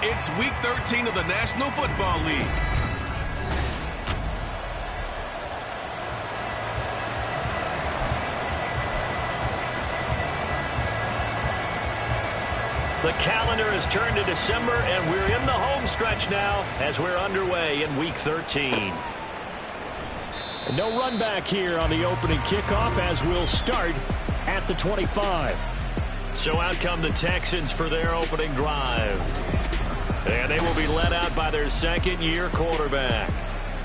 It's Week 13 of the National Football League. The calendar has turned to December, and we're in the home stretch now as we're underway in Week 13. No run back here on the opening kickoff as we'll start at the 25. So out come the Texans for their opening drive. And they will be led out by their second-year quarterback.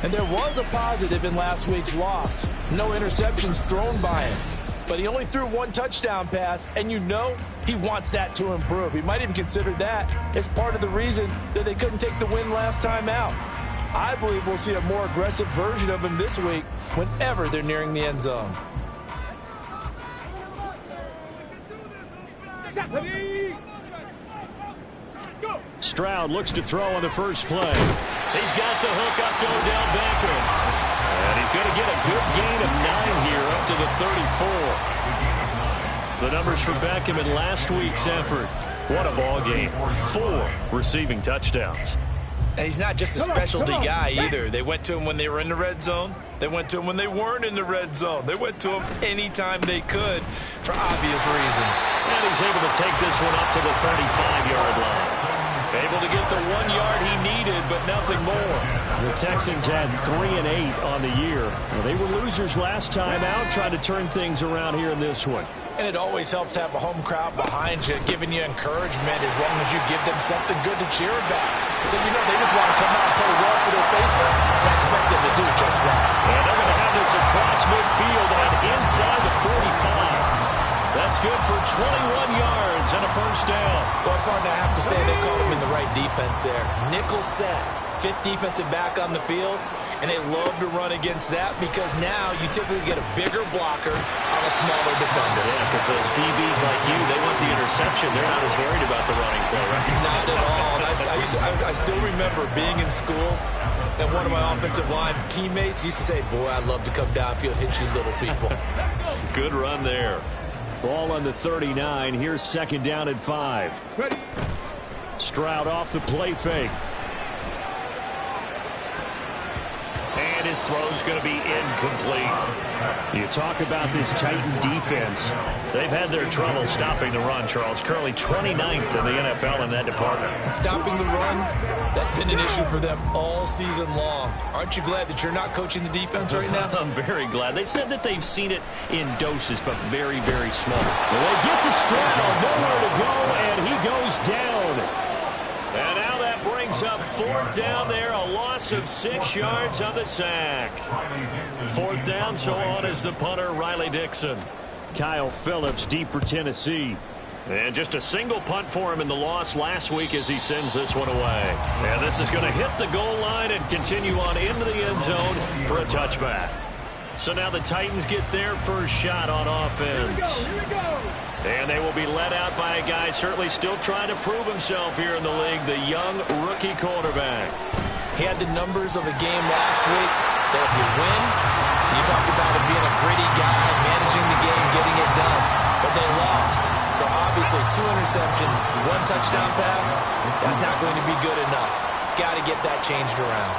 And there was a positive in last week's loss. No interceptions thrown by him. But he only threw one touchdown pass, and you know he wants that to improve. He might even consider that as part of the reason that they couldn't take the win last time out. I believe we'll see a more aggressive version of him this week whenever they're nearing the end zone. Stroud looks to throw on the first play. He's got the hook up to Odell Beckham. And he's going to get a good gain of 9 here up to the 34. The numbers for Beckham in last week's effort. What a ball game. 4 receiving touchdowns. And he's not just a specialty guy either. They went to him when they were in the red zone. They went to him when they weren't in the red zone. They went to him anytime they could for obvious reasons. And he's able to take this one up to the 35-yard line. Able to get the 1 yard he needed, but nothing more. The Texans had 3 and 8 on the year. Well, they were losers last time out, trying to turn things around here in this one. And it always helps to have a home crowd behind you, giving you encouragement as long as you give them something good to cheer about. So you know they just want to come out and play well for their faithful. I expect them to do just that. And they're going to have this across midfield and inside the 45. That's good for 21 yards and a first down. Well, partner, I have to say they called him in the right defense there. Nickel set, 5th defensive back on the field, and they love to run against that because now you typically get a bigger blocker on a smaller defender. Yeah, because those DBs like you, they want the interception. They're not as worried about the running play, right? Not at all. I still remember being in school, and one of my offensive line teammates used to say, boy, I'd love to come downfield and hit you little people. Good run there. Ball on the 39. Here's second down and 5. Ready. Stroud off the play fake. And his throw's going to be incomplete. You talk about this Titan defense. They've had their trouble stopping the run, Charles. Currently 29th in the NFL in that department. Stopping the run, that's been an issue for them all season long. Aren't you glad that you're not coaching the defense right now? I'm very glad. They said that they've seen it in doses, but very, very small. Well, they get to Stroud, nowhere to go, and he goes down. And now that brings up 4th down there, a loss of 6 yards on the sack. 4th down, so on is the punter, Riley Dixon. Kyle Phillips deep for Tennessee. And just a single punt for him in the loss last week as he sends this one away. And this is going to hit the goal line and continue on into the end zone for a touchback. So now the Titans get their first shot on offense. Here we go. And they will be led out by a guy certainly still trying to prove himself here in the league, the young rookie quarterback. He had the numbers of a game last week that if you win, you talked about him being a gritty guy, managing the game, getting it done. But they lost. So obviously 2 interceptions, 1 touchdown pass, that's not going to be good enough. Got to get that changed around.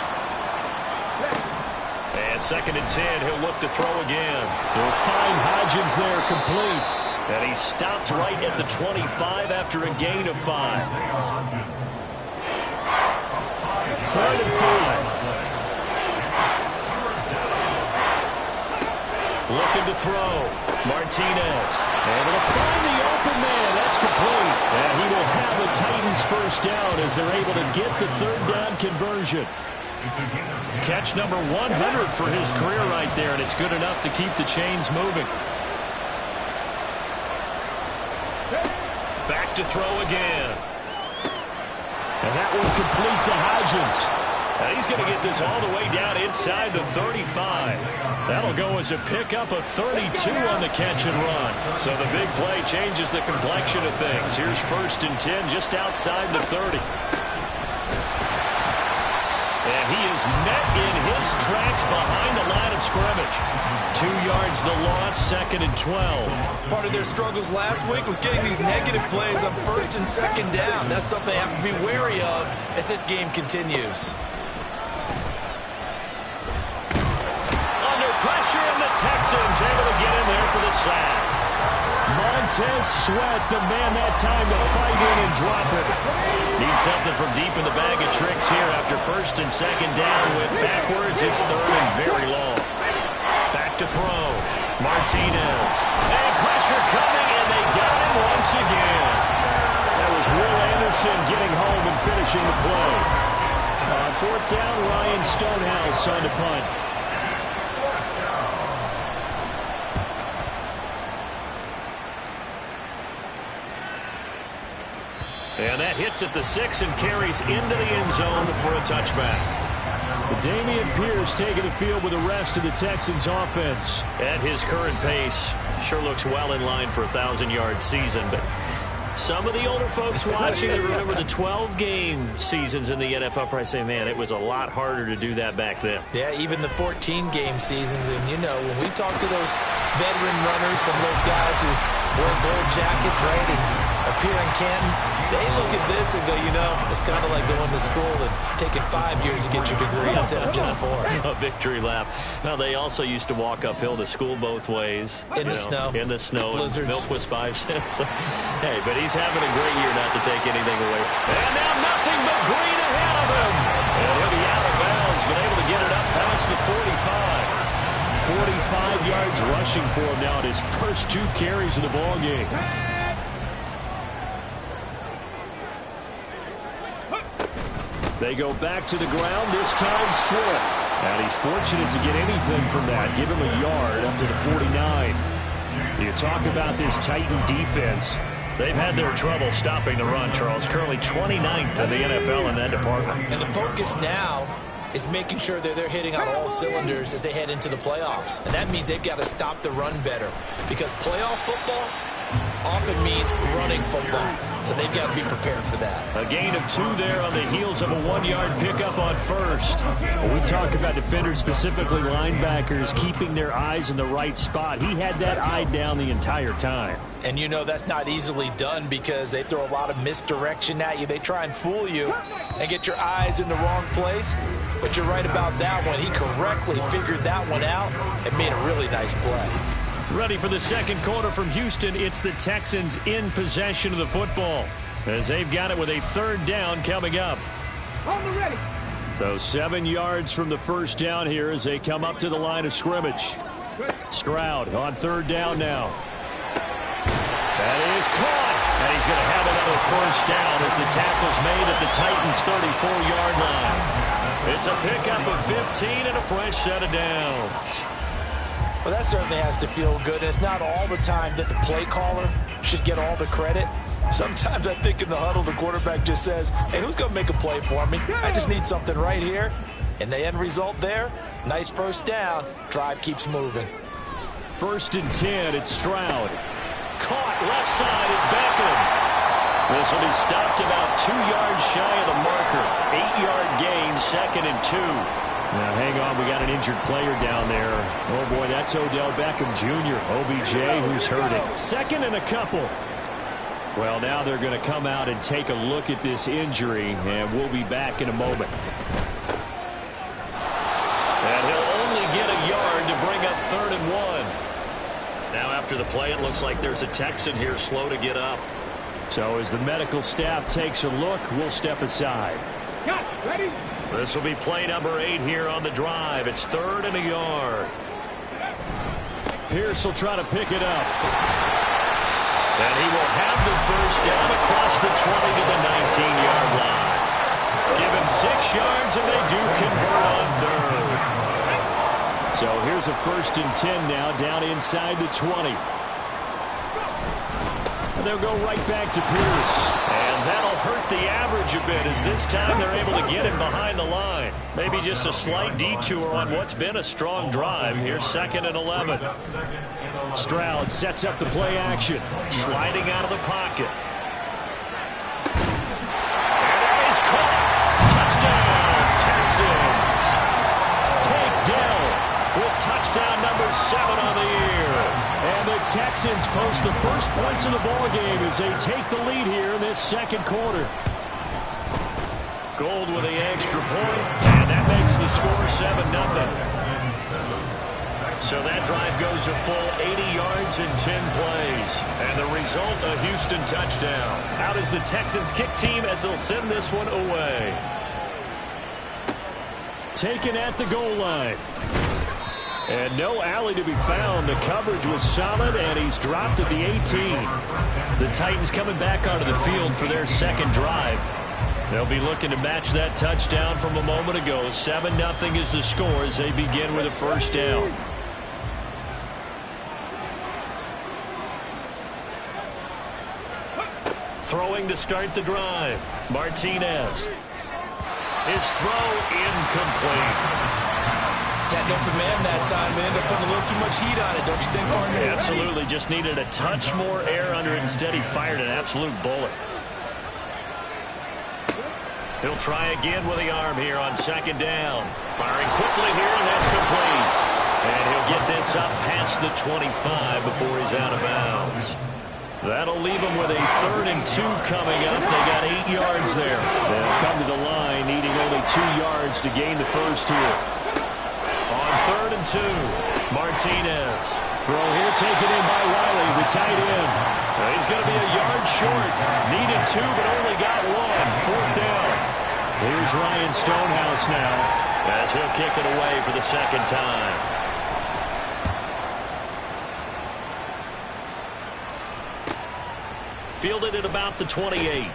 And second and 10, he'll look to throw again. They'll find Hodgins there complete. And he stopped right at the 25 after a gain of 5. 3rd and 5. Looking to throw. Martinez. Able to find the open man. That's complete. And he will have the Titans first down as they're able to get the 3rd down conversion. Catch number 100 for his career right there, and it's good enough to keep the chains moving. Back to throw again. And that one complete to Hodgins. And he's going to get this all the way down inside the 35. That'll go as a pickup of 32 on the catch and run. So the big play changes the complexion of things. Here's 1st and 10 just outside the 30. met in his tracks behind the line of scrimmage. 2 yards the loss, 2nd and 12. Part of their struggles last week was getting these negative plays on 1st and 2nd down. That's something they have to be wary of as this game continues. Under pressure, and the Texans able to get in there for the sack. Montez Sweat, the man that time to fight in and drop it. Needs something from deep in the bag of tricks here after 1st and 2nd down. Went backwards. It's 3rd and very long. Back to throw. Martinez. And pressure coming, and they got him once again. That was Will Anderson getting home and finishing the play. On 4th down, Ryan Stonehouse on the punt. And that hits at the 6 and carries into the end zone for a touchback. Dameon Pierce taking the field with the rest of the Texans offense. At his current pace, sure looks well in line for a 1,000-yard season. But some of the older folks watching that remember the 12-game seasons in the NFL probably say, man, it was a lot harder to do that back then. Yeah, even the 14-game seasons. And, you know, when we talk to those veteran runners, some of those guys who wear gold jackets, right, and appear in Canton, they look at this and go, you know, it's kind of like going to school and taking 5 years to get your degree instead of just 4. A victory lap. Now, they also used to walk uphill to school both ways. In the snow. In the snow. Blizzards. Milk was 5 cents. Hey, but he's having a great year not to take anything away. And now nothing but green ahead of him. And he'll be out of bounds, but able to get it up past the 45. 45 yards rushing for him now at his first 2 carries of the ball game. They go back to the ground, this time Swift. And he's fortunate to get anything from that. Give him a yard up to the 49. You talk about this Titan defense. They've had their trouble stopping the run, Charles. Currently 29th in the NFL in that department. And the focus now is making sure that they're hitting on all cylinders as they head into the playoffs. And that means they've got to stop the run better. Because playoff football often means running football. So they've got to be prepared for that. A gain of 2 there on the heels of a 1-yard pickup on first. We talk about defenders, specifically linebackers, keeping their eyes in the right spot. He had that eye down the entire time. And you know that's not easily done because they throw a lot of misdirection at you. They try and fool you and get your eyes in the wrong place. But you're right about that one. He correctly figured that one out and made a really nice play. Ready for the second quarter from Houston. It's the Texans in possession of the football as they've got it with a 3rd down coming up. So 7 yards from the first down here as they come up to the line of scrimmage. Stroud on 3rd down now. That is caught. And he's going to have another first down as the tackle's made at the Titans' 34-yard line. It's a pickup of 15 and a fresh set of downs. Well, that certainly has to feel good. It's not all the time that the play caller should get all the credit. Sometimes I think in the huddle, the quarterback just says, hey, who's going to make a play for me? I just need something right here. And the end result there, nice first down. Drive keeps moving. 1st and 10, it's Stroud. Caught left side, it's Beckham. This will be stopped about 2 yards shy of the marker. 8-yard gain, 2nd and 2. Now, hang on, we got an injured player down there. Oh, boy, that's Odell Beckham Jr., OBJ, who's hurting. 2nd and a couple. Well, now they're going to come out and take a look at this injury, and we'll be back in a moment. And he'll only get a yard to bring up 3rd and 1. Now, after the play, it looks like there's a Texan here slow to get up. So as the medical staff takes a look, we'll step aside. Got ready. This will be play number 8 here on the drive. It's 3rd and a yard. Pierce will try to pick it up. And he will have the first down across the 20 to the 19-yard line. Give him 6 yards, and they do convert on 3rd. So here's a 1st and 10 now, down inside the 20. And they'll go right back to Pierce. And that'll hurt the average a bit as this time they're able to get him behind the line. Maybe just a slight detour on what's been a strong drive. Here's 2nd and 11. Stroud sets up the play action. Sliding out of the pocket. And that is caught. Touchdown, Texans. the Texans post the first points of the ball game as they take the lead here in this second quarter. Gold with the extra point, and that makes the score 7-0. So that drive goes a full 80 yards in 10 plays. And the result, a Houston touchdown. Out is the Texans kick team as they'll send this one away. Taken at the goal line. And no alley to be found. The coverage was solid, and he's dropped at the 18. The Titans coming back onto the field for their second drive. They'll be looking to match that touchdown from a moment ago. 7-0 is the score as they begin with a first down. Throwing to start the drive. Martinez. His throw incomplete. Had an open man that time and ended up putting a little too much heat on it, don't you think, partner? Absolutely. Just needed a touch more air under it. Instead, he fired an absolute bullet. He'll try again with the arm here on second down. Firing quickly here, and that's complete. And he'll get this up past the 25 before he's out of bounds. That'll leave them with a 3rd and 2 coming up. They got 8 yards there. They'll come to the line, needing only 2 yards to gain the first here. On 3rd and 2, Martinez. Throw here taken in by Riley, the tight end. He's going to be a yard short. Needed 2, but only got 1. 4th down. Here's Ryan Stonehouse now as he'll kick it away for the second time. Fielded at about the 28.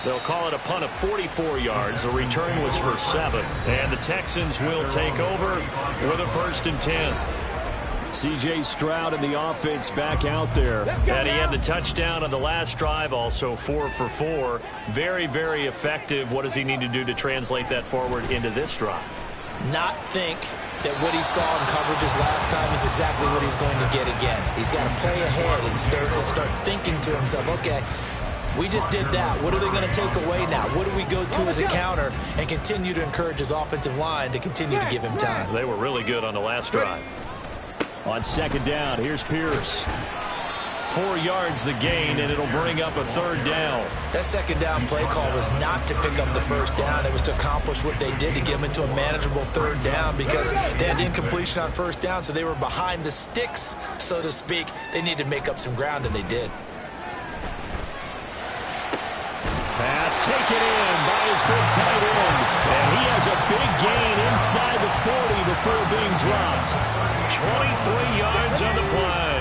They'll call it a punt of 44 yards. The return was for 7. And the Texans will take over with a 1st and 10. C.J. Stroud and the offense back out there. And he had the touchdown on the last drive, also 4 for 4. Very, very effective. What does he need to do to translate that forward into this drive? Not think that what he saw in coverages last time is exactly what he's going to get again. He's got to play ahead and start thinking to himself, okay, we just did that. What are they going to take away now? What do we go to as a counter? And continue to encourage his offensive line to continue to give him time. They were really good on the last drive. On second down, here's Pierce. 4 yards the gain, and it'll bring up a 3rd down. That second down play call was not to pick up the first down. It was to accomplish what they did to get them into a manageable 3rd down because they had incompletion on first down, so they were behind the sticks, so to speak. They needed to make up some ground, and they did. Pass taken in by his big tight end. And he has a big gain inside the 40 before being dropped. 23 yards on the play.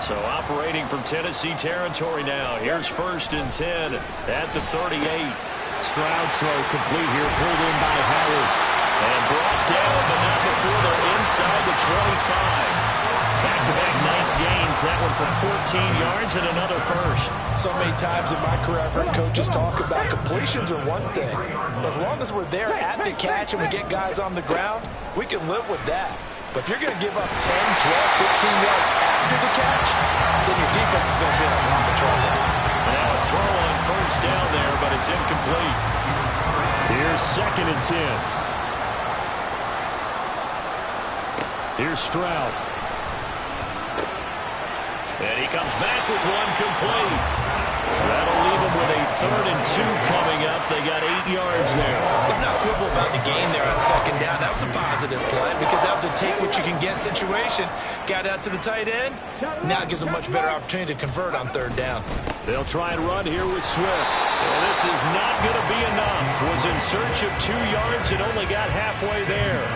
So operating from Tennessee territory now. Here's 1st and 10 at the 38. Stroud's throw complete here, pulled in by Howard. And brought down, but not before they're inside the 25. Back-to-back nice gains. That one for 14 yards and another 1st. So many times in my career I've heard coaches talk about completions are one thing. As long as we're there at the catch and we get guys on the ground, we can live with that. But if you're going to give up 10, 12, 15 yards after the catch, then your defense is going to be in a lot of trouble. Now a throw on 1st down there, but it's incomplete. Here's 2nd and 10. Here's Stroud. And he comes back with one complete. That'll leave him with a 3rd and 2 coming up. They got 8 yards there. Let's not quibble about the gain there on second down. That was a positive play because that was a take-what-you-can-get situation. Got out to the tight end. Now it gives them a much better opportunity to convert on 3rd down. They'll try and run here with Swift. And this is not going to be enough. Was in search of 2 yards and only got halfway there.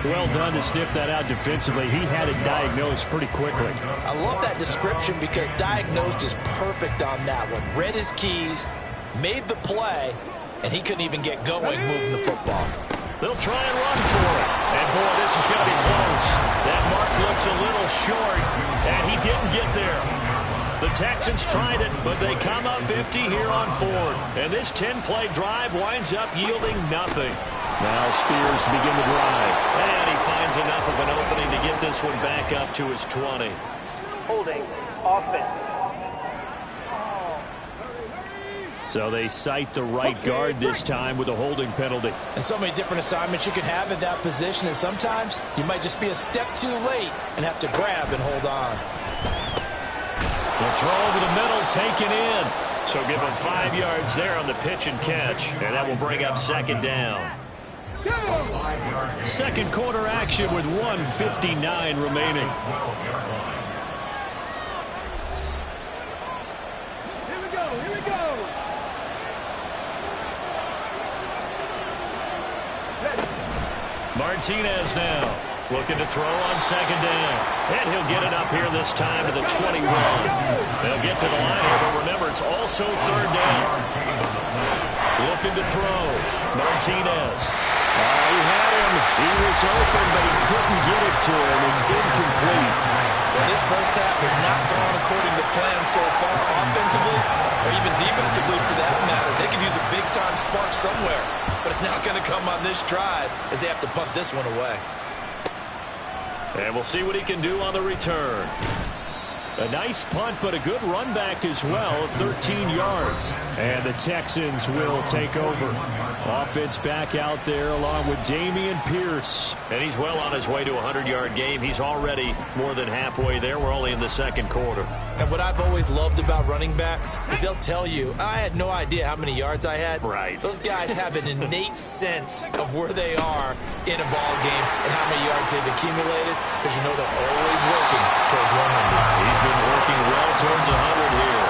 Well done to sniff that out defensively. He had it diagnosed pretty quickly. I love that description because diagnosed is perfect on that one. Read his keys, made the play, and he couldn't even get going moving the football. They'll try and run for it. And, boy, this is going to be close. That mark looks a little short, and he didn't get there. The Texans tried it, but they come up empty here on 4th. And this 10-play drive winds up yielding nothing. Now Spears to begin the drive. And he finds enough of an opening to get this one back up to his 20. Holding offense. So they cite the right guard this time with a holding penalty. And so many different assignments you can have at that position, and sometimes you might just be a step too late and have to grab and hold on. The throw over the middle, taken in. So give him 5 yards there on the pitch and catch, and that will bring up second down. Second quarter action with 1:59 remaining. Martinez now looking to throw on second down. And he'll get it up here this time to the 21. They'll get to the line here, but remember, it's also third down. Looking to throw. Martinez. He had him. He was open, but he couldn't get it to him. It's incomplete. Well, this first half has not gone according to plan so far, offensively or even defensively for that matter. They could use a big-time spark somewhere, but it's not going to come on this drive as they have to punt this one away. And we'll see what he can do on the return. A nice punt, but a good run back as well, 13 yards. And the Texans will take over. Offense back out there along with Dameon Pierce. And he's well on his way to a 100-yard game. He's already more than halfway there. We're only in the second quarter. And what I've always loved about running backs is they'll tell you, I had no idea how many yards I had. Right. Those guys have an innate sense of where they are in a ball game and how many yards they've accumulated, because you know they're always working towards 100. He's been working well towards 100 here.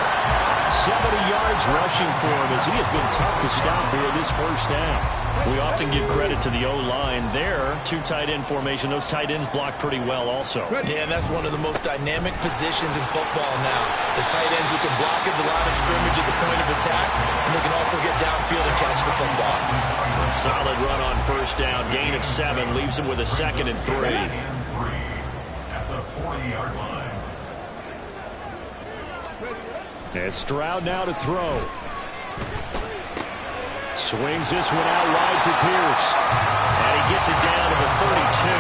70 yards rushing for him as he has been tough to stop here this first half. We often give credit to the O-line there. 2 tight end formation. Those tight ends block pretty well also. Yeah, and that's one of the most dynamic positions in football now. The tight ends who can block at the line of scrimmage at the point of attack, and they can also get downfield and catch the football. A solid run on first down. Gain of 7 leaves him with a 2nd and 3. At the 40-yard line. And Stroud now to throw. Swings this one out wide for Pierce. And he gets it down to the 32.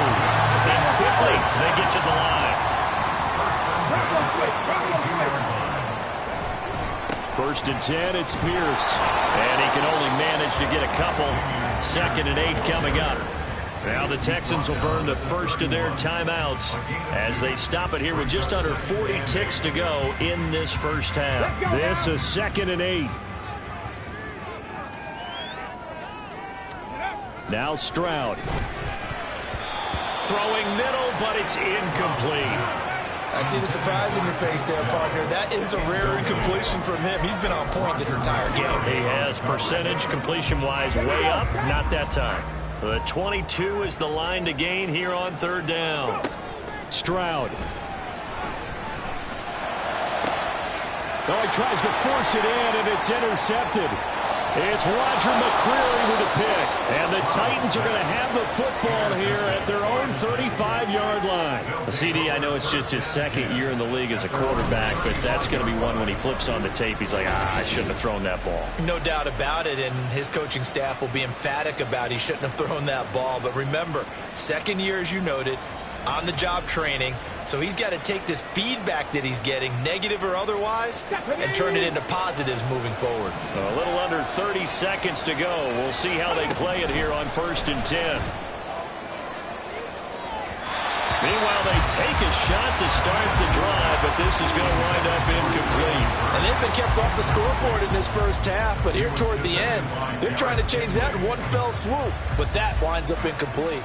And quickly they get to the line. First and 10, it's Pierce. And he can only manage to get a couple. 2nd and 8 coming up. Now the Texans will burn the first of their timeouts as they stop it here with just under 40 ticks to go in this first half. This is 2nd and 8. Now Stroud. Throwing middle, but it's incomplete. I see the surprise in your face there, partner. That is a rare incompletion from him. He's been on point this entire game. He has percentage completion-wise way up, not that time. The 22 is the line to gain here on third down. Stroud. Oh, he tries to force it in, and it's intercepted. It's Roger McCreary with a pick. And the Titans are going to have the football here at their own 35-yard line. CD, I know it's just his 2nd year in the league as a quarterback, but that's going to be one when he flips on the tape. He's like, I shouldn't have thrown that ball. No doubt about it, and his coaching staff will be emphatic about he shouldn't have thrown that ball. But remember, 2nd year, as you noted, on-the-job training. So he's got to take this feedback that he's getting, negative or otherwise, and turn it into positives moving forward. A little under 30 seconds to go. We'll see how they play it here on 1st and 10. Meanwhile, they take a shot to start the drive, but this is going to wind up incomplete. And they've been kept off the scoreboard in this first half, but here toward the end, they're trying to change that in one fell swoop, but that winds up incomplete.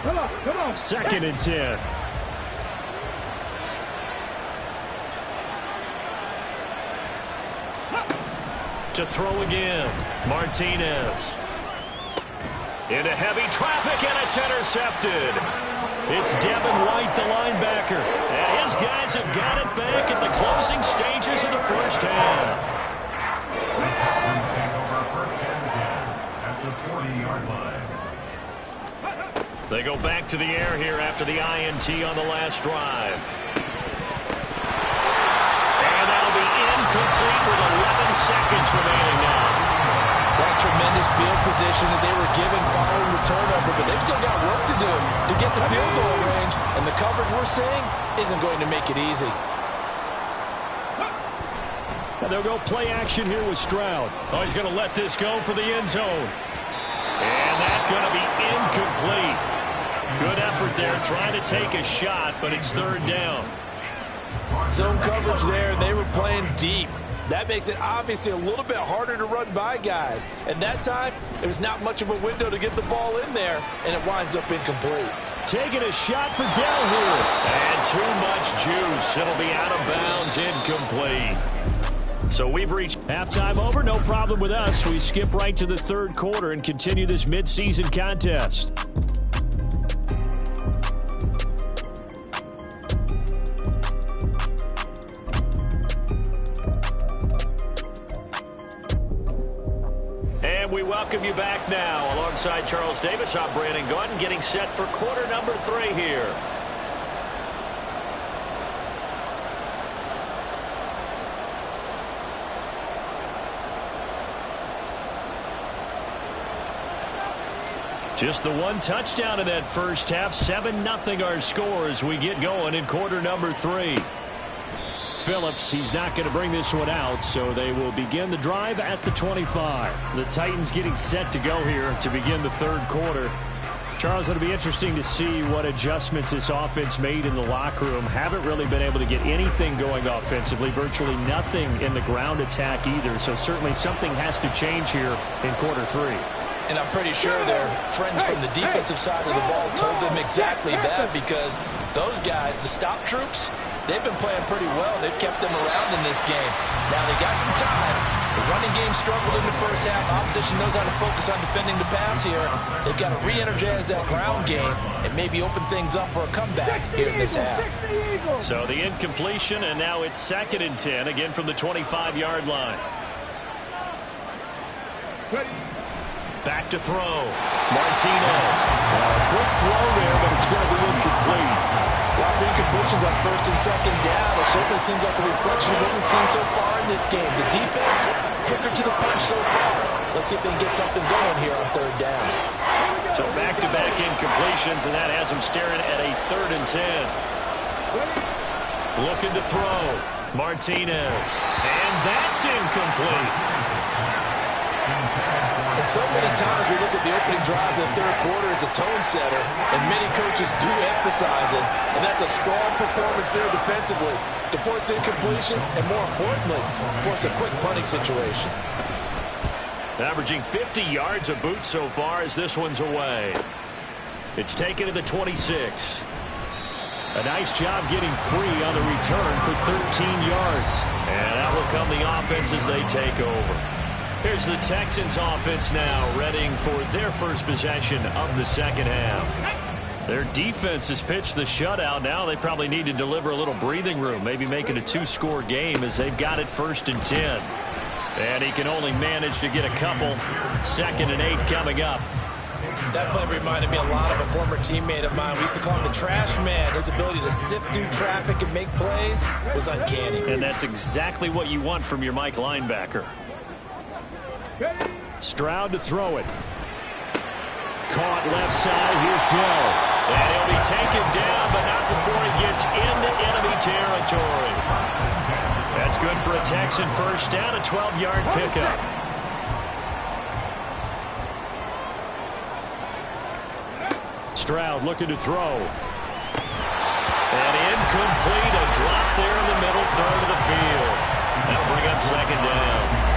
Come on. 2nd and 10. To throw again. Martinez. Into heavy traffic, and it's intercepted. It's Devin White, the linebacker. And his guys have got it back at the closing stages of the first half. The Texans take over 1st and 10 at the 40-yard line. They go back to the air here after the INT on the last drive. And that'll be incomplete with 11 seconds remaining now. That's tremendous field position that they were given following the turnover, but they've still got work to do to get the field goal range, and And the coverage we're seeing isn't going to make it easy. And they'll go play action here with Stroud. Oh, he's going to let this go for the end zone. And that's going to be incomplete. Good effort there trying to take a shot, but it's third down. Zone coverage there, and they were playing deep. That makes it obviously a little bit harder to run by guys. And that time, there was not much of a window to get the ball in there, and it winds up incomplete. Taking a shot for Dell here. And too much juice. It'll be out of bounds, incomplete. So we've reached halftime over. No problem with us. We skip right to the third quarter and continue this midseason contest. And we welcome you back now. Alongside Charles Davis, I'm Brandon Gordon, getting set for quarter number 3 here. Just the one touchdown in that first half. 7-0 our score as we get going in quarter number 3. Phillips, he's not going to bring this one out, so they will begin the drive at the 25. The Titans getting set to go here to begin the third quarter. Charles, it'll be interesting to see what adjustments this offense made in the locker room. Haven't really been able to get anything going offensively, virtually nothing in the ground attack either, so certainly something has to change here in quarter 3. And I'm pretty sure their friends from the defensive side of the ball told them exactly that, because those guys, the stop troops, they've been playing pretty well. They've kept them around in this game. Now they got some time. The running game struggled in the first half. Opposition knows how to focus on defending the pass here. They've got to re-energize that ground game and maybe open things up for a comeback here in this half. So the incompletion, and now it's 2nd and 10, again from the 25-yard line. Back to throw. Martinez. Quick throw there, but it's going to be incomplete. A lot of incompletions on 1st and 2nd down. It certainly seems like a reflection of what we've seen so far in this game. The defense, quicker to the punch so far. Let's see if they can get something going here on 3rd down. So back-to-back incompletions, and that has them staring at a 3rd and 10. Looking to throw. Martinez. And that's incomplete. And so many times we look at the opening drive of the third quarter as a tone setter, and many coaches do emphasize it, and that's a strong performance there defensively to force incompletion and, more importantly, force a quick punting situation. Averaging 50 yards a boot so far as this one's away. It's taken to the 26. A nice job getting free on the return for 13 yards. And out will come the offense as they take over. Here's the Texans offense now, readying for their first possession of the second half. Their defense has pitched the shutout. Now they probably need to deliver a little breathing room, maybe make it a 2-score game as they've got it 1st and 10. And he can only manage to get a couple. 2nd and 8 coming up. That play reminded me a lot of a former teammate of mine. We used to call him the trash man. His ability to sift through traffic and make plays was uncanny. And that's exactly what you want from your Mike linebacker. Stroud to throw it. Caught left side. Here's Dell. And he'll be taken down, but not before he gets into enemy territory. That's good for a Texan first down, a 12-yard pickup. Stroud looking to throw. And incomplete. A drop there in the middle third of the field. That'll bring up 2nd down.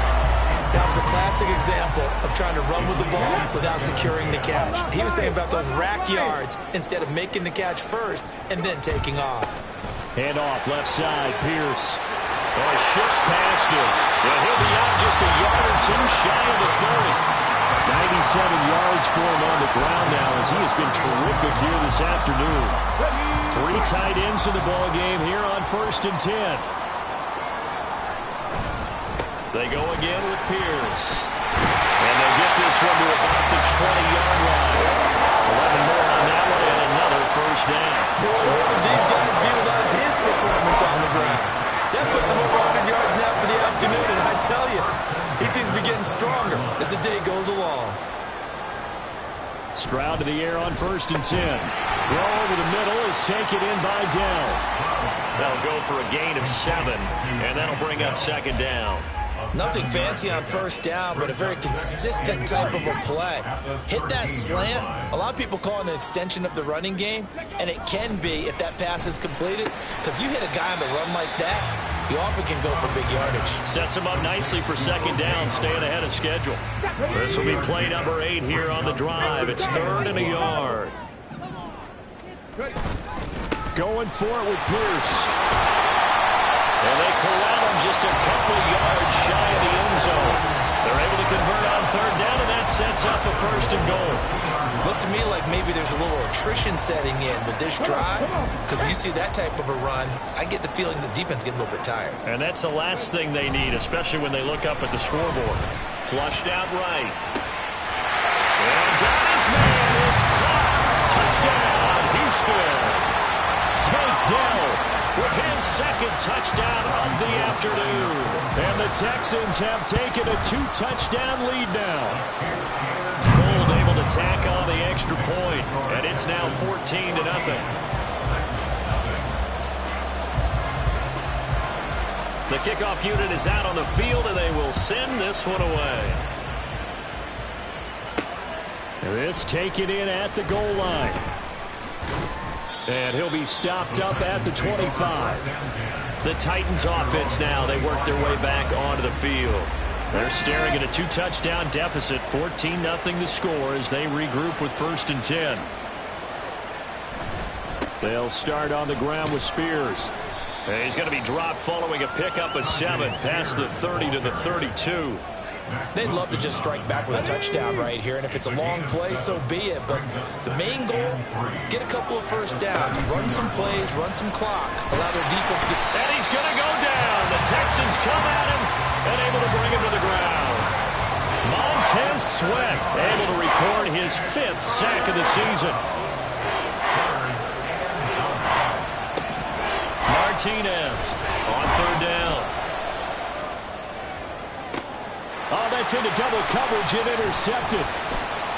That was a classic example of trying to run with the ball without securing the catch. He was thinking about those rack yards instead of making the catch first and then taking off. Hand off left side, Pierce. Oh, he shifts past him. And he'll be out just a yard or two shy of the 30. 97 yards for him on the ground now as he has been terrific here this afternoon. 3 tight ends in the ball game here on 1st and 10. They go again with Pierce. And they'll get this one to about the 20-yard line. 11 more on that one and another first down. Boy, what would these guys be without his performance on the ground? That puts him over 100 yards now for the afternoon, and I tell you, he seems to be getting stronger as the day goes along. Stroud to the air on 1st and 10. throw over the middle is taken in by Dell. They'll go for a gain of 7, and that'll bring up second down. Nothing fancy on first down, but a very consistent type of a play. Hit that slant. A lot of people call it an extension of the running game, and it can be if that pass is completed, because you hit a guy on the run like that, he often can go for big yardage. Sets him up nicely for second down, staying ahead of schedule. This will be play number 8 here on the drive. It's 3rd and a yard. Going for it with Pierce. And they corral him just a couple yards shy of the end zone. They're able to convert on 3rd down, and that sets up a 1st and goal. Looks to me like maybe there's a little attrition setting in with this drive, because when you see that type of a run, I get the feeling the defense getting a little bit tired. And that's the last thing they need, especially when they look up at the scoreboard. Flushed out right. And got his man. It's caught. Touchdown, Houston. Tank Dell with his 2nd touchdown of the afternoon. And the Texans have taken a 2-touchdown lead now. Gold able to tack on the extra point, and it's now 14-0. The kickoff unit is out on the field, and they will send this one away. This taken in at the goal line. And he'll be stopped up at the 25. The Titans offense now, they work their way back onto the field. They're staring at a 2-touchdown deficit, 14-0 the score as they regroup with 1st and 10. They'll start on the ground with Spears. And he's going to be dropped following a pickup of 7 past the 30 to the 32. They'd love to just strike back with a touchdown right here, and if it's a long play, so be it. But the main goal, get a couple of 1st downs, run some plays, run some clock, allow their defense to get... And he's going to go down. The Texans come at him and able to bring him to the ground. Montez Sweat able to record his 5th sack of the season. Martinez on 3rd down. Oh, that's into double coverage and intercepted.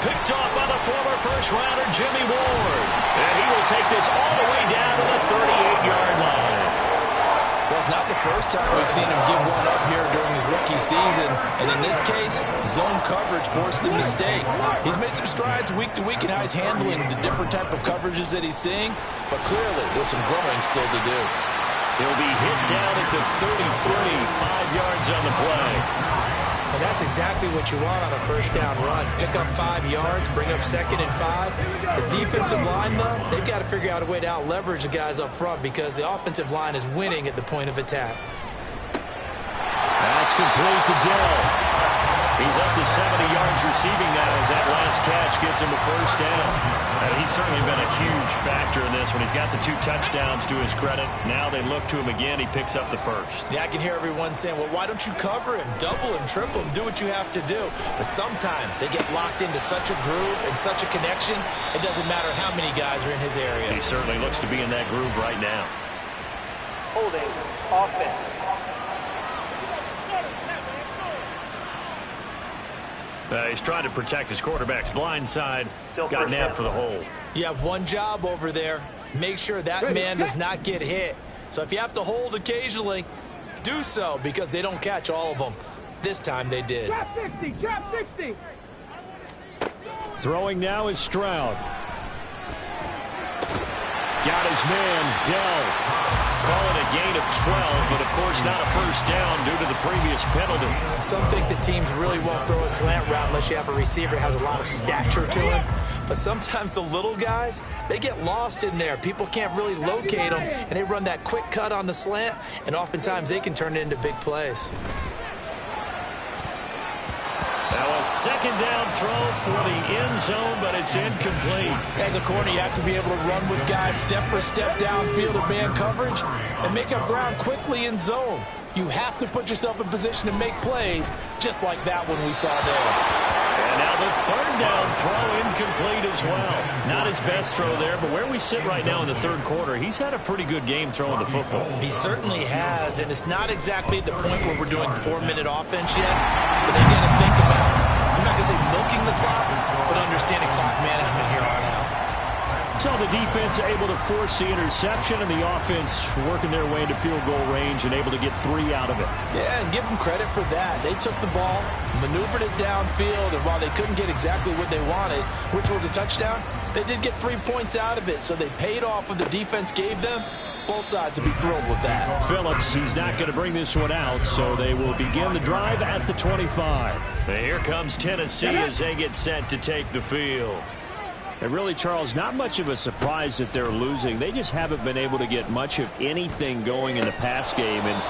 Picked off by the former first-rounder Jimmy Ward. And he will take this all the way down to the 38-yard line. Well, it's not the first time we've seen him give one up here during his rookie season. And in this case, zone coverage forced the mistake. He's made some strides week to week in how he's handling the different type of coverages that he's seeing. But clearly, there's some growing still to do. He'll be hit down at the 33, 5 yards on the play. And that's exactly what you want on a 1st down run. Pick up 5 yards, bring up 2nd and 5. The defensive line, though, they've got to figure out a way to out-leverage the guys up front because the offensive line is winning at the point of attack. That's complete to Dell. He's up to 70 yards receiving now as that last catch gets him a 1st down. And he's certainly been a huge factor in this when he's got the 2 touchdowns to his credit. Now they look to him again. He picks up the 1st. Yeah, I can hear everyone saying, well, why don't you cover him, double him, triple him, do what you have to do. But sometimes they get locked into such a groove and such a connection, it doesn't matter how many guys are in his area. He certainly looks to be in that groove right now. Holding offense. He's trying to protect his quarterback's blind side. Got nabbed for the hold. You have one job over there. Make sure that man does not get hit. So if you have to hold occasionally, do so because they don't catch all of them. This time they did. Trap 60, trap 60. Throwing now is Stroud. Got his man, Dell. Call it a gain of 12, but of course not a 1st down due to the previous penalty. Some think that teams really won't throw a slant route unless you have a receiver that has a lot of stature to him. But sometimes the little guys, they get lost in there. People can't really locate them, and they run that quick cut on the slant, and oftentimes they can turn it into big plays. Now a 2nd down throw for the end zone, but it's incomplete. As a corner, you have to be able to run with guys step for step downfield of man coverage and make up ground quickly in zone. You have to put yourself in position to make plays, just like that one we saw there. And now the 3rd down throw incomplete as well. Not his best throw there, but where we sit right now in the 3rd quarter, he's had a pretty good game throwing the football. He certainly has, and it's not exactly at the point where we're doing 4-minute offense yet, but they got to think about, I'm not going to say milking the clock, but understanding clock management here on out. So the defense able to force the interception, and the offense working their way into field goal range and able to get 3 out of it. Yeah, and give them credit for that. They took the ball, maneuvered it downfield, and while they couldn't get exactly what they wanted, which was a touchdown, they did get 3 points out of it, so they paid off what the defense gave them. Both sides will be thrilled with that. Phillips, he's not going to bring this one out, so they will begin the drive at the 25. And here comes Tennessee as they get set to take the field. And really, Charles, not much of a surprise that they're losing. They just haven't been able to get much of anything going in the pass game. And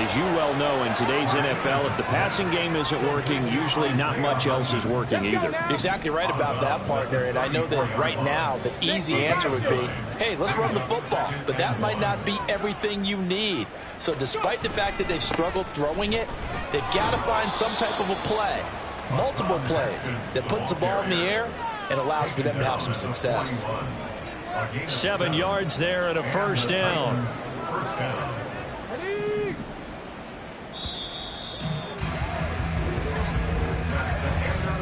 as you well know, in today's NFL, if the passing game isn't working, usually not much else is working either. You're exactly right about that, partner. And I know that right now the easy answer would be, hey, let's run the football. But that might not be everything you need. So despite the fact that they've struggled throwing it, they've got to find some type of a play, multiple plays, that puts the ball in the air and allows for them to have some success. 7 yards there and a first down.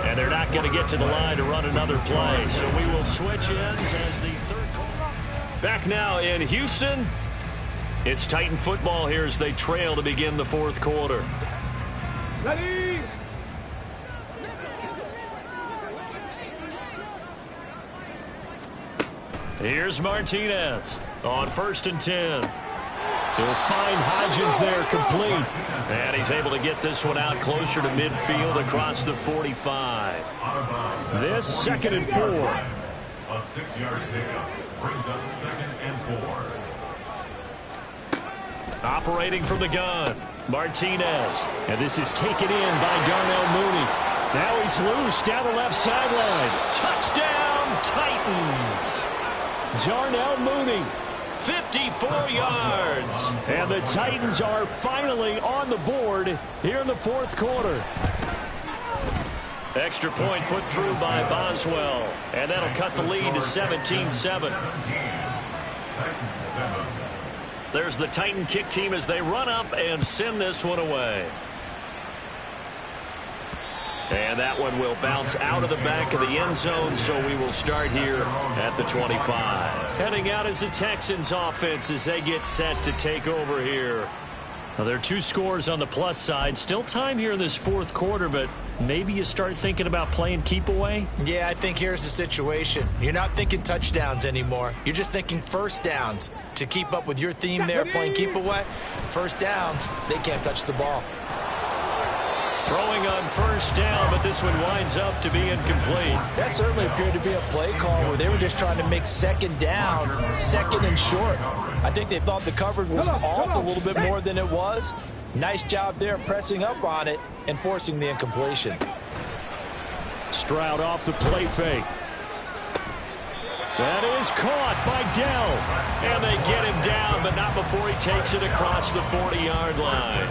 And they're not going to get to the line to run another play. So we will switch ends as the third quarter. Back now in Houston. It's Titan football here as they trail to begin the fourth quarter. Ready. Here's Martinez on 1st and 10. He'll find Hodgins there complete. And he's able to get this one out closer to midfield across the 45. This 2nd and 4. A 6-yard pickup brings up 2nd and 4. Operating from the gun, Martinez. And this is taken in by Darnell Mooney. Now he's loose down the left sideline. Touchdown, Titans. Darnell Mooney, 54 yards. And the Titans are finally on the board here in the fourth quarter. Extra point put through by Boswell. And that'll cut the lead to 17-7. There's the Titan kick team as they run up and send this one away. And that one will bounce out of the back of the end zone, so we will start here at the 25. Heading out is the Texans offense as they get set to take over here. Now, there are 2 scores on the plus side. Still time here in this fourth quarter, but maybe you start thinking about playing keep away? Yeah, I think here's the situation. You're not thinking touchdowns anymore. You're just thinking first downs. To keep up with your theme there, playing keep away, first downs, they can't touch the ball. Throwing on first down, but this one winds up to be incomplete. That certainly appeared to be a play call where they were just trying to make second down, 2nd and short. I think they thought the coverage was off a little bit more than it was. Nice job there pressing up on it and forcing the incompletion. Stroud off the play fake. That is caught by Dell. And they get him down, but not before he takes it across the 40-yard line.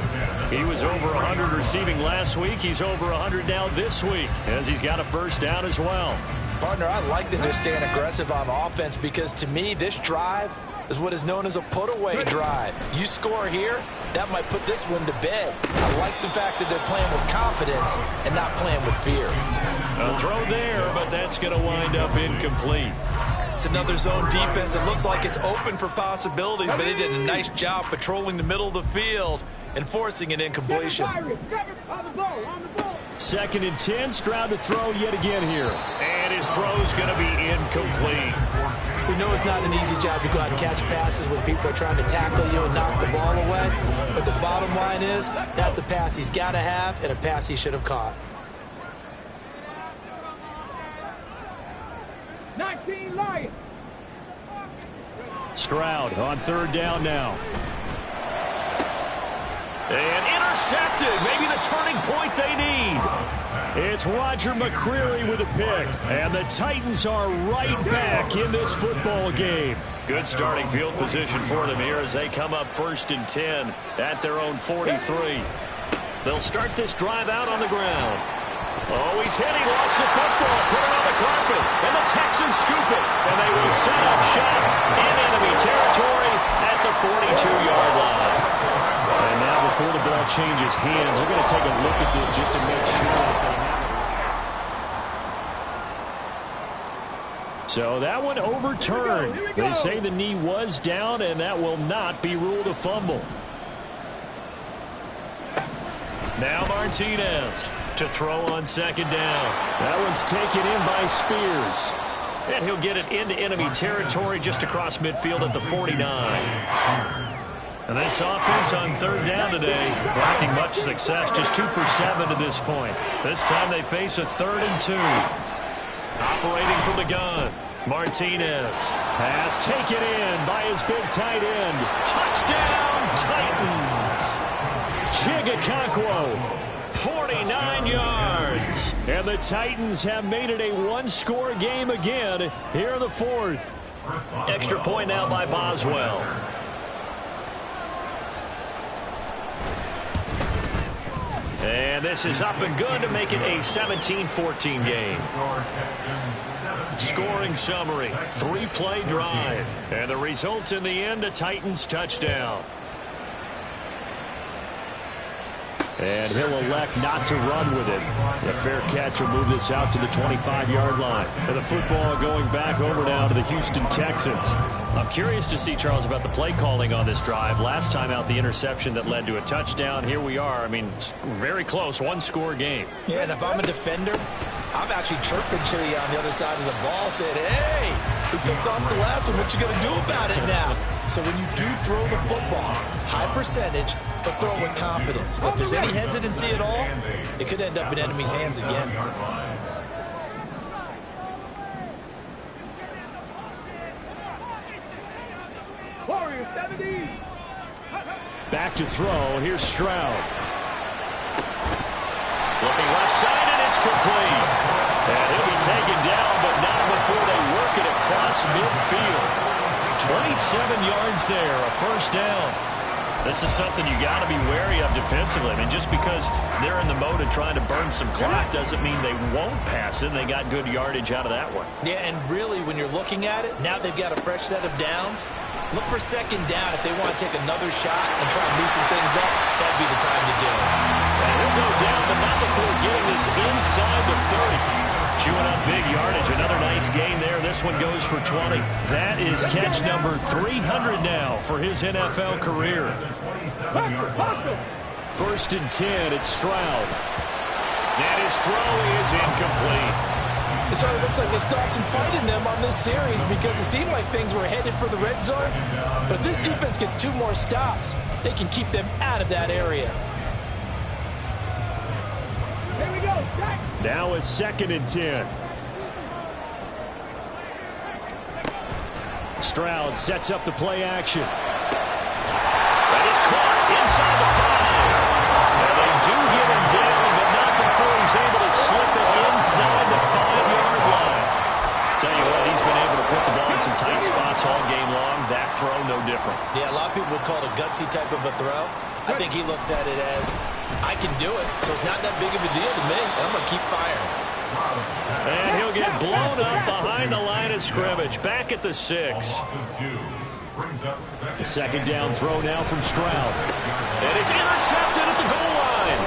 He was over 100 receiving last week. He's over 100 now this week as he's got a first down as well. Partner, I like them just staying aggressive on offense because to me, this drive is what is known as a put-away drive. You score here, that might put this one to bed. I like the fact that they're playing with confidence and not playing with fear. A throw there, but that's going to wind up incomplete. It's another zone defense. It looks like it's open for possibilities, but they did a nice job patrolling the middle of the field and forcing an incompletion. 2nd and 10, Stroud to throw yet again here. And his throw's going to be incomplete. We know it's not an easy job to go out and catch passes when people are trying to tackle you and knock the ball away. But the bottom line is, that's a pass he's got to have and a pass he should have caught. 19 Lions. Stroud on 3rd down now. And intercepted. Maybe the turning point they need. It's Roger McCreary with a pick. And the Titans are right back in this football game. Good starting field position for them here as they come up 1st and 10 at their own 43. They'll start this drive out on the ground. Oh, he's hit. He lost the football. Put it on the carpet. And the Texans scoop it. And they will set up shop in enemy territory at the 42-yard line. And now before the ball changes hands, they're going to take a look at this just to make sure that they have it. So that one overturned. They say the knee was down, and that will not be ruled a fumble. Now Martinez to throw on second down. That one's taken in by Spears. And he'll get it into enemy territory just across midfield at the 49. And this offense on third down today, lacking much success, just 2 for 7 to this point. This time they face a 3rd and 2. Operating from the gun, Martinez. Pass taken in by his big tight end. Touchdown, Titans. Chigakonkwo. 49 yards. And the Titans have made it a one-score game again here in the 4th. Extra point now by Boswell. And this is up and good to make it a 17-14 game. Scoring summary, 3-play drive. And the result in the end, a Titans touchdown. And he'll elect not to run with it. The fair catch will move this out to the 25-yard line. And the football going back over now to the Houston Texans. I'm curious to see, Charles, about the play calling on this drive. Last time out, the interception that led to a touchdown. Here we are. I mean, very close, one-score game. Yeah, and if I'm a defender, I'm actually chirping to you on the other side of the ball, saying, hey, we picked off the last one. What you going to do about it now? So when you do throw the football, high percentage, but throw it with confidence. If there's any hesitancy at all, it could end up in enemy's hands again. Warriors 70. Back to throw. Here's Stroud. Looking left side, and it's complete. And he'll be taken down, but not before they work it across midfield. 27 yards there, a first down. This is something you got to be wary of defensively. I mean, just because they're in the mode of trying to burn some clock doesn't mean they won't pass it. They got good yardage out of that one. Yeah, and really, when you're looking at it, now they've got a fresh set of downs. Look for second down if they want to take another shot and try and loosen things up. That'd be the time to do it. And he'll go down, but not before getting this inside the 30. Chewing up big yardage. Another nice gain there. This one goes for 20. That is catch number 300 now for his NFL career. First and 10, it's Stroud. And his throw is incomplete. It certainly looks like they still have some fight in them on this series because it seemed like things were headed for the red zone. But if this defense gets 2 more stops, they can keep them out of that area. Here we go. Jack. Now is 2nd and 10. Stroud sets up the play action. That is caught inside the 5. And they do get him down, but not before he's able to slip it inside the 5-yard line. Tell you what, he's been able to put the ball in some tight spots all game long. That throw, no different. Yeah, a lot of people would call it a gutsy type of a throw. I think he looks at it as, I can do it, so it's not that big of a deal to me, and I'm going to keep firing. And he'll get blown up behind the line of scrimmage, back at the 6. The second down throw now from Stroud. And it's intercepted at the goal line.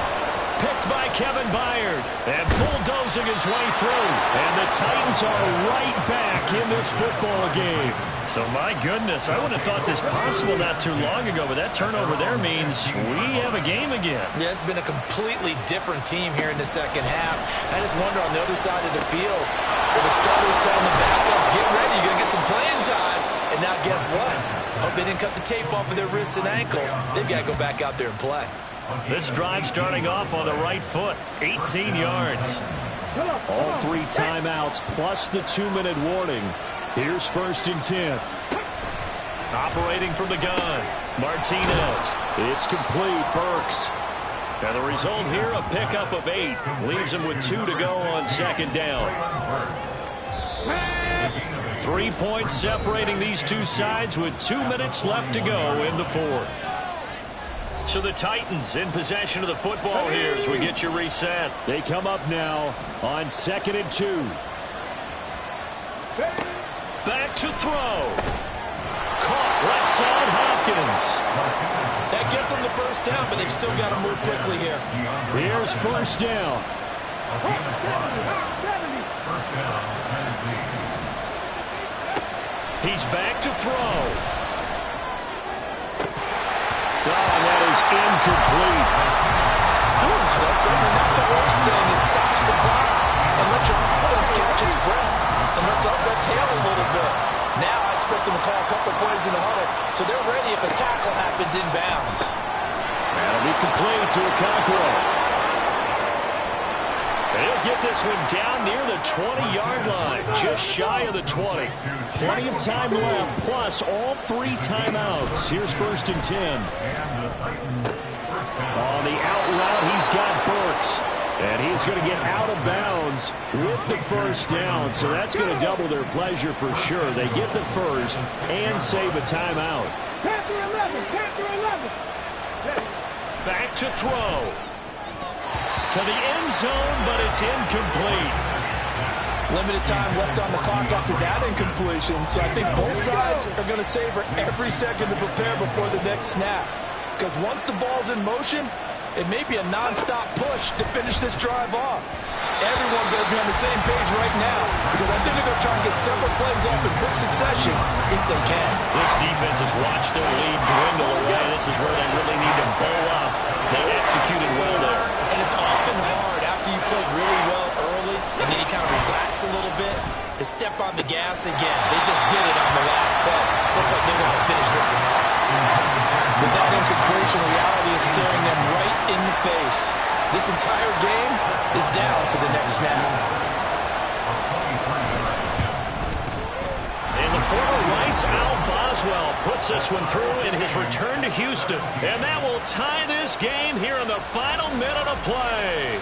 Picked by Kevin Byard. And bulldozing his way through. And the Titans are right back in this football game. So, my goodness, I would have thought this possible not too long ago, but that turnover there means we have a game again. Yeah, it's been a completely different team here in the second half. I just wonder on the other side of the field, where the starters telling the backups, get ready, you're going to get some playing time. And now guess what? Hope they didn't cut the tape off of their wrists and ankles. They've got to go back out there and play. This drive starting off on the right foot, 18 yards. All 3 timeouts plus the 2-minute warning. Here's 1st and 10. Operating from the gun, Martinez. It's complete, Burks. And the result here, a pickup of 8. Leaves him with 2 to go on second down. 3 points separating these two sides with 2 minutes left to go in the 4th. So the Titans in possession of the football here as we get you reset. They come up now on 2nd and 2. Back to throw. Caught right side Hopkins. That gets them the first down, but they've still got to move quickly here. Here's first down. He's back to throw. And that is incomplete. That's certainly not the worst thing. It stops the clock and lets your offense catch its breath and lets us exhale a little bit. Now I expect them to call a couple plays in the huddle so they're ready if a tackle happens inbounds. That'll be complete to Okonkwo. He'll get this one down near the 20-yard line, just shy of the 20. Plenty of time left, plus all 3 timeouts. Here's 1st and 10. On the out route, he's got Burks. And he's going to get out of bounds with the first down. So that's going to double their pleasure for sure. They get the first and save a timeout. Panther 11, Panther 11. Back to throw. To the end zone, but it's incomplete. Limited time left on the clock after that incompletion, so I think both sides are going to savor every second to prepare before the next snap. Because once the ball's in motion, it may be a non-stop push to finish this drive off. Everyone better be on the same page right now, because I think they're going to try and get several plays off in quick succession if they can. This defense has watched their lead dwindle away. This is where they really need to bowl up. They executed well there. And it's often hard after you've played really well early and then you kind of relax a little bit to step on the gas again. They just did it on the last play. Looks like they want to finish this one off. With that incompletion, reality is staring them right in the face. This entire game is down to the next snap. And the former Rice Al Boswell puts this one through in his return to Houston. And that will tie this game here in the final minute of play.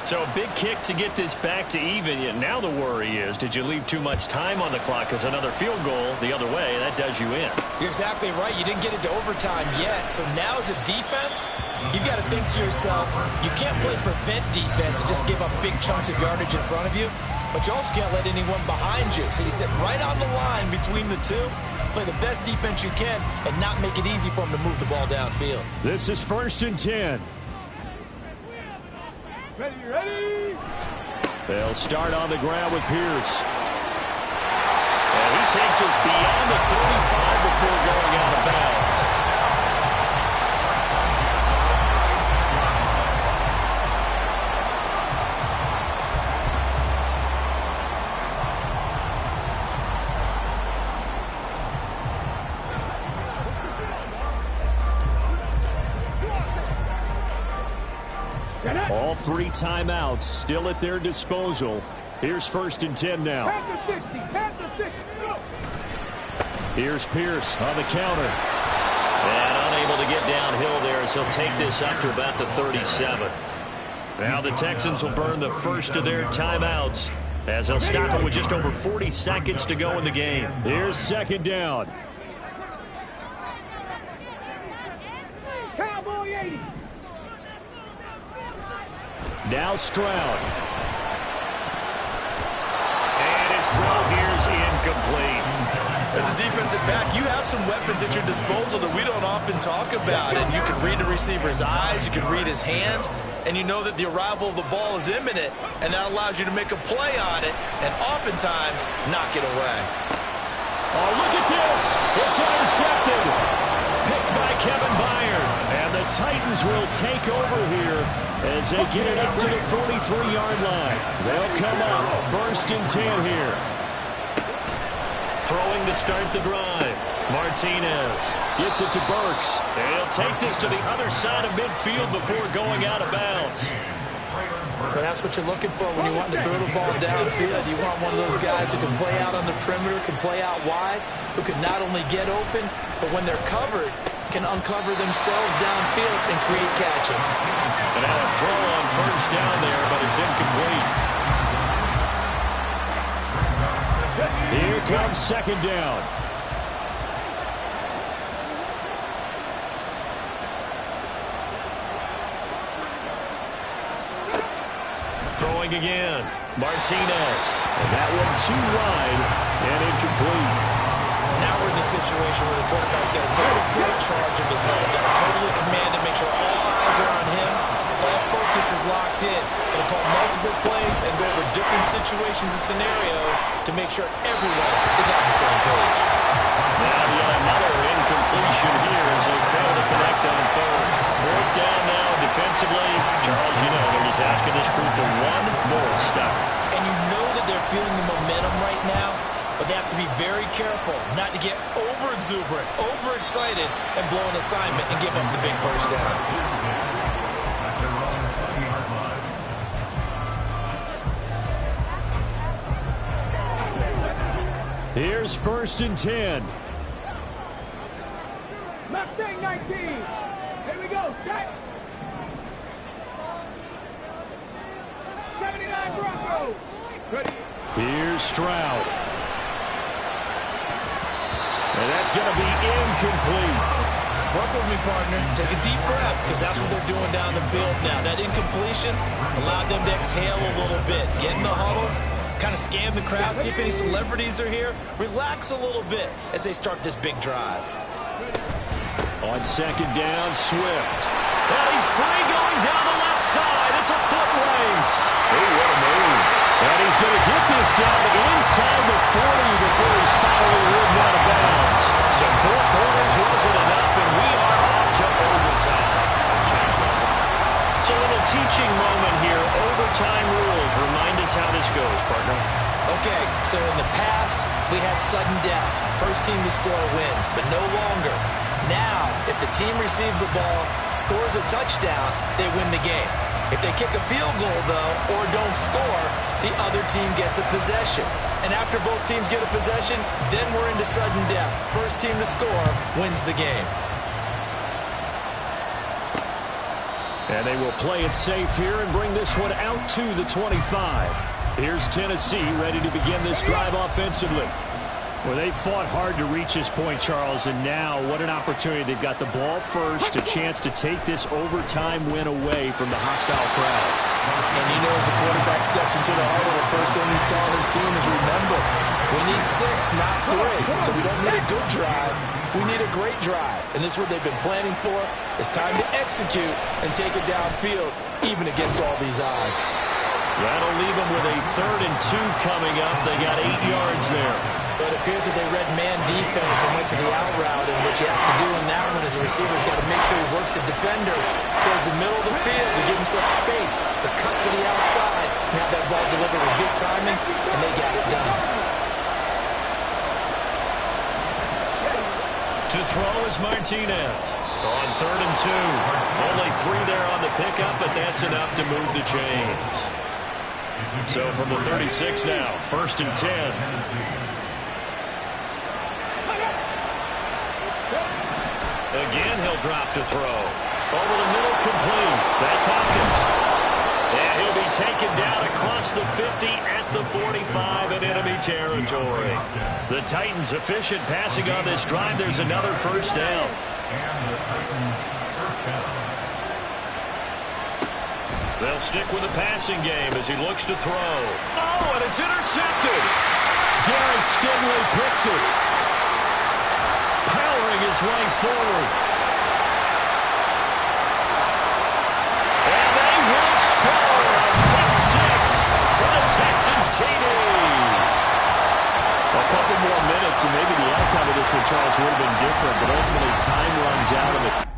So a big kick to get this back to even. Yet now the worry is, did you leave too much time on the clock? Because another field goal the other way, that does you in. You're exactly right. You didn't get it to overtime yet. So now as a defense, you've got to think to yourself, you can't play prevent defense and just give up big chunks of yardage in front of you. But you also can't let anyone behind you. So you sit right on the line between the two, play the best defense you can, and not make it easy for them to move the ball downfield. This is 1st and 10. Ready, ready. They'll start on the ground with Pierce. And he takes us beyond the 35 before going out of bounds. All 3 timeouts still at their disposal. Here's 1st and 10 now. Panther 60, Panther 60, go. Here's Pierce on the counter. And unable to get downhill there as he'll take this up to about the 37. Now the Texans will burn the first of their timeouts as they'll stop it with just over 40 seconds to go in the game. Here's 2nd down. Cowboy 80. Now Stroud. And his throw here's incomplete. As a defensive back, you have some weapons at your disposal that we don't often talk about. And you can read the receiver's eyes, you can read his hands, and you know that the arrival of the ball is imminent, and that allows you to make a play on it and oftentimes knock it away. Oh, look at this. It's intercepted. Picked by Kevin Byard. And the Titans will take over here as they get it up to the 43-yard line. They'll come up 1st and 10 here. Throwing to start the drive. Martinez gets it to Burks. And he'll take this to the other side of midfield before going out of bounds. But that's what you're looking for when you want to throw the ball downfield. You want one of those guys who can play out on the perimeter, can play out wide, who can not only get open, but when they're covered, can uncover themselves downfield and create catches. And now a throw on 1st down there, but it's incomplete. Here comes 2nd down. Throwing again. Martinez. And that one too wide and incomplete. Now we're in the situation where the quarterback's got to take full charge of his head. Got to totally command it, make sure all eyes are on him. All focus is locked in. Going to call multiple plays and go over different situations and scenarios to make sure everyone is on the same page. Now yet another incompletion here as they fail to connect on third. Fourth down now defensively. Charles, you know they're just asking this crew for one more stop. And you know that they're feeling the momentum right now, but they have to be very careful not to get over-exuberant, overexcited, and blow an assignment and give up the big first down. Here's 1st and 10. Mustang 19. Here we go. Set. 79 Broncos. Ready. Here's Stroud. And that's going to be incomplete. Work with me, partner. Take a deep breath, because that's what they're doing down the field now. That incompletion allowed them to exhale a little bit. Get in the huddle, kind of scan the crowd, see if any celebrities are here. Relax a little bit as they start this big drive. On 2nd down, Swift. And he's free going down the left side. It's a foot race. Oh, what a move. And he's going to get this down inside the 40 before he's finally ridden out of bounds. So 4 quarters wasn't enough, and we are off to overtime. It's a little teaching moment here. Overtime rules. Remind us how this goes, partner. Okay, so in the past, we had sudden death. First team to score wins, but no longer. Now, if the team receives the ball, scores a touchdown, they win the game. If they kick a field goal, though, or don't score, the other team gets a possession. And after both teams get a possession, then we're into sudden death. First team to score wins the game. And they will play it safe here and bring this one out to the 25. Here's Tennessee ready to begin this drive offensively. Well, they fought hard to reach this point, Charles, and now what an opportunity. They've got the ball first, a chance to take this overtime win away from the hostile crowd. And you know, as the quarterback steps into the huddle, the first thing he's telling his team is, remember, we need 6, not 3. So we don't need a good drive. We need a great drive. And this is what they've been planning for. It's time to execute and take it downfield, even against all these odds. That'll leave them with a 3rd and 2 coming up. They got 8 yards there. But it appears that they read man defense and went to the out route, and what you have to do in that one as a receiver is got to make sure he works the defender towards the middle of the field to give himself space to cut to the outside and have that ball delivered with good timing, and they got it done. To throw is Martinez. On 3rd and 2. Only 3 there on the pickup, but that's enough to move the chains. So from the 36 now, 1st and 10. Again, he'll drop to throw. Over the middle, complete. That's Hopkins. And he'll be taken down across the 50 at the 45 in enemy territory. The Titans efficient passing on this drive. There's another first down. And the Titans first down. They'll stick with the passing game as he looks to throw. Oh, and it's intercepted. Derek Stingley picks it. Powering his way forward. And they will score on pick 6 for the Texans TD. A couple more minutes and maybe the outcome of this one, Charles, would have been different, but ultimately time runs out of the